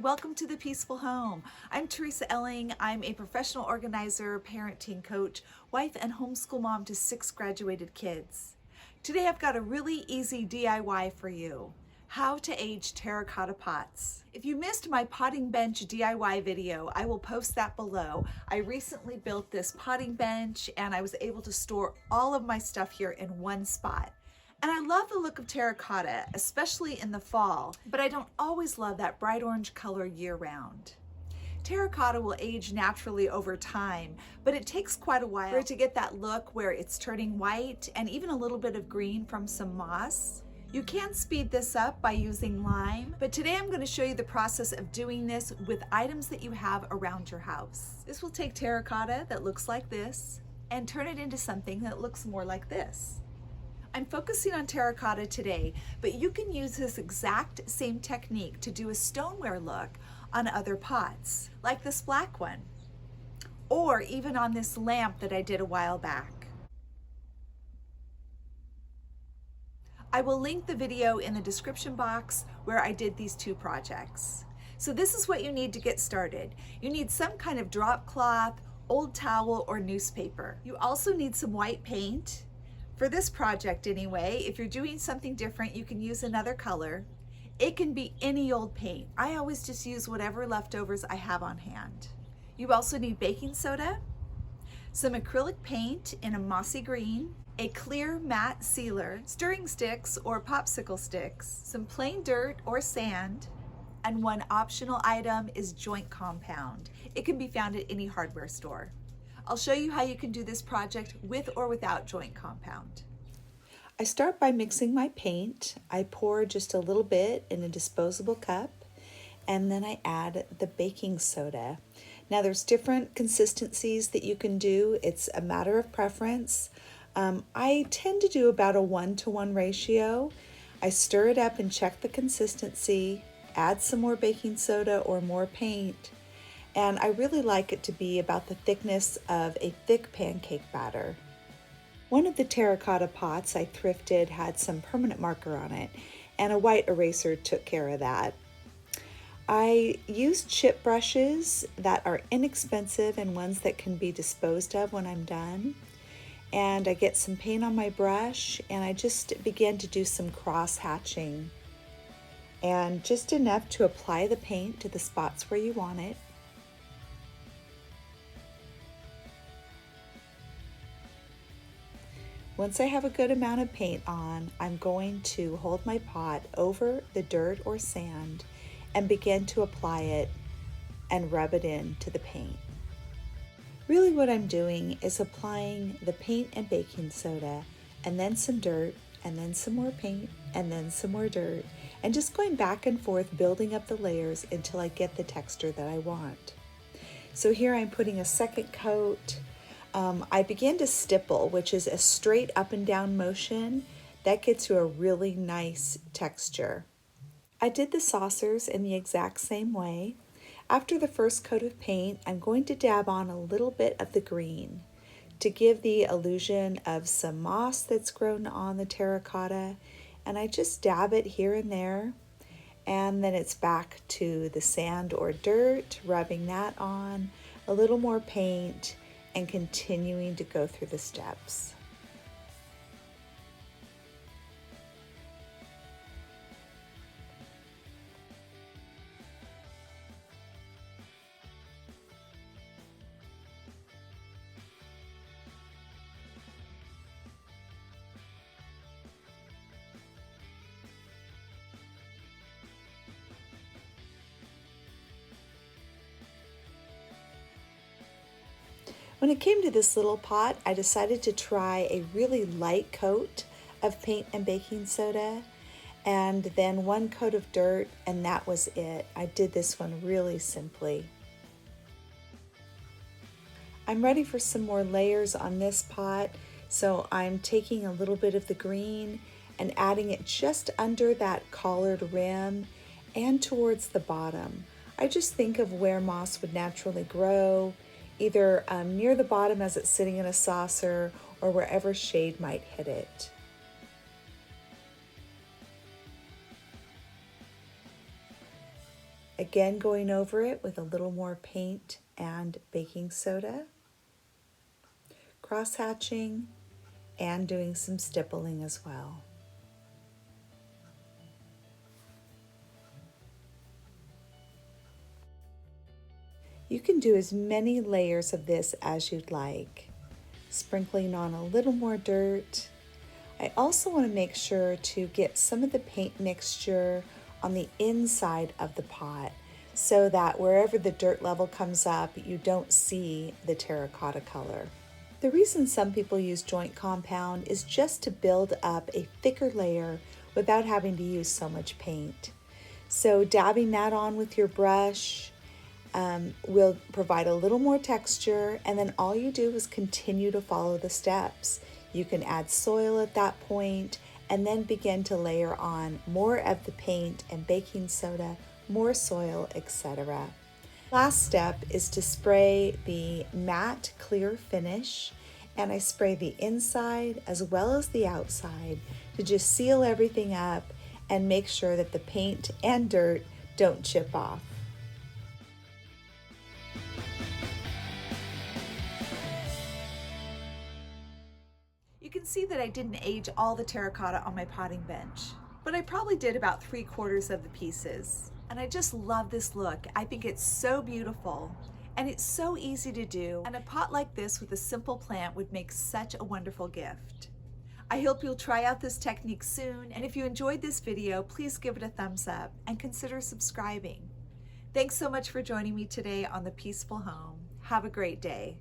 Welcome to the Peaceful Home. I'm Teresa Elling. I'm a professional organizer, parenting coach, wife, and homeschool mom to 6 graduated kids. Today I've got a really easy DIY for you. How to age terracotta pots. If you missed my potting bench DIY video, I will post that below. I recently built this potting bench and I was able to store all of my stuff here in one spot. And I love the look of terracotta, especially in the fall, but I don't always love that bright orange color year-round. Terracotta will age naturally over time, but it takes quite a while for it to get that look where it's turning white and even a little bit of green from some moss. You can speed this up by using lime, but today I'm going to show you the process of doing this with items that you have around your house. This will take terracotta that looks like this and turn it into something that looks more like this. I'm focusing on terracotta today, but you can use this exact same technique to do a stoneware look on other pots, like this black one, or even on this lamp that I did a while back. I will link the video in the description box where I did these 2 projects. So this is what you need to get started. You need some kind of drop cloth, old towel, or newspaper. You also need some white paint. For this project anyway, if you're doing something different, you can use another color. It can be any old paint. I always just use whatever leftovers I have on hand. You also need baking soda, some acrylic paint in a mossy green, a clear matte sealer, stirring sticks or popsicle sticks, some plain dirt or sand, and one optional item is joint compound. It can be found at any hardware store. I'll show you how you can do this project with or without joint compound. I start by mixing my paint. I pour just a little bit in a disposable cup, and then I add the baking soda. Now there's different consistencies that you can do. It's a matter of preference. I tend to do about a 1-to-1 ratio. I stir it up and check the consistency, add some more baking soda or more paint, and I really like it to be about the thickness of a thick pancake batter. One of the terracotta pots I thrifted had some permanent marker on it, and a white eraser took care of that. I used chip brushes that are inexpensive and ones that can be disposed of when I'm done. And I get some paint on my brush, and I just begin to do some cross hatching. And just enough to apply the paint to the spots where you want it. Once I have a good amount of paint on, I'm going to hold my pot over the dirt or sand and begin to apply it and rub it into the paint. Really what I'm doing is applying the paint and baking soda, and then some dirt, and then some more paint, and then some more dirt, and just going back and forth building up the layers until I get the texture that I want. So here I'm putting a second coat. I begin to stipple, which is a straight up and down motion. That gets you a really nice texture. I did the saucers in the exact same way. After the first coat of paint, I'm going to dab on a little bit of the green to give the illusion of some moss that's grown on the terracotta, and I just dab it here and there, and then it's back to the sand or dirt, rubbing that on, a little more paint, and continuing to go through the steps. When it came to this little pot, I decided to try a really light coat of paint and baking soda, and then 1 coat of dirt, and that was it. I did this one really simply. I'm ready for some more layers on this pot, so I'm taking a little bit of the green and adding it just under that collared rim and towards the bottom. I just think of where moss would naturally grow, either near the bottom as it's sitting in a saucer or wherever shade might hit it. Again, going over it with a little more paint and baking soda, cross-hatching, and doing some stippling as well. You can do as many layers of this as you'd like, sprinkling on a little more dirt. I also want to make sure to get some of the paint mixture on the inside of the pot so that wherever the dirt level comes up, you don't see the terracotta color. The reason some people use joint compound is just to build up a thicker layer without having to use so much paint. So dabbing that on with your brush will provide a little more texture, and then all you do is continue to follow the steps. You can add soil at that point and then begin to layer on more of the paint and baking soda, more soil, etc. Last step is to spray the matte clear finish, and I spray the inside as well as the outside to just seal everything up and make sure that the paint and dirt don't chip off. You can see that I didn't age all the terracotta on my potting bench, but I probably did about 3/4 of the pieces. And I just love this look. I think it's so beautiful and it's so easy to do. And a pot like this with a simple plant would make such a wonderful gift. I hope you'll try out this technique soon. And if you enjoyed this video, please give it a thumbs up and consider subscribing. Thanks so much for joining me today on The Peaceful Home. Have a great day.